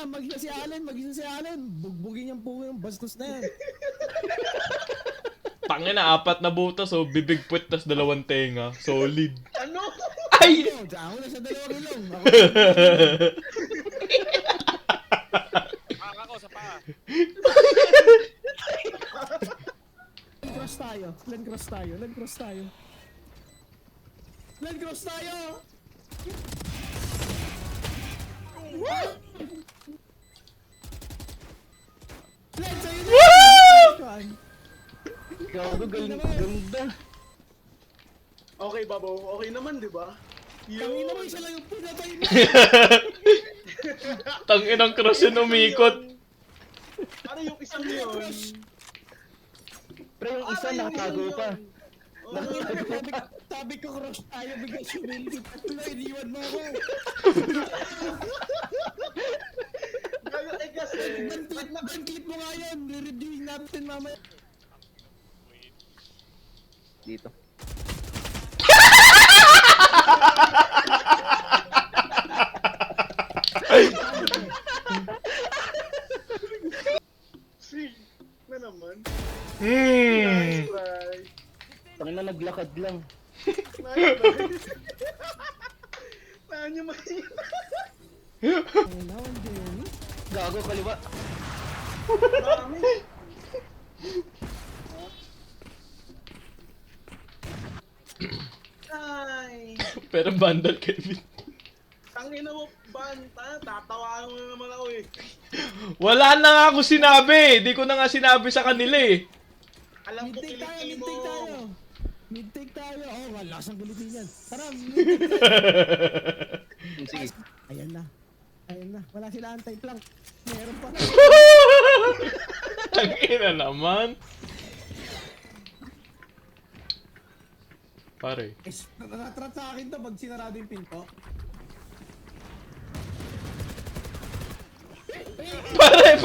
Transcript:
mag-isa si Allen. Bugbugin yung puwi ng bastos na yan. Tangina, 4 na butas, oh. Bibig puwet, tas 2 tenga. Solid. Ano? Ay! Ako na sa 2 ilong. Ako sa paa. Cross tayo. Land cross tayo. Land sa'yo na! Gago, ganda. Okay, Babo. Okay naman, di ba? Tangina mo, isa lang yung pinatay mo. Tanginang cross yun umikot. Ano yung isang yun? Pre, yung isa nakatago pa. Sabi ko cross tayo, bigla sumilip. Tatlo, iniwan mo ako. Gago, kasi... Ban-clip mo nga yan. Re-reviewin natin mamaya. Dito. Si, na naman. Hmm. Try. Tangina, naglakad lang. Nice try. Saan nyo mahina? Gago, kaliwa. Marami. Ay. Pero bandal, Kevin. Tangina mo, banta. Tatawaan mo na naman ako eh. Wala na nga ako sinabi. Di ko na nga sinabi sa kanila eh. Alam ko kiliti mo. Mid-take tayo. Oh, wala siyang gulitin yan. Tara, Sige. Ayan na. Wala sila anti-plank. Meron pa. Tangina naman. Pare. Natrat sa akin to pag sinarado yung pinto. Pare!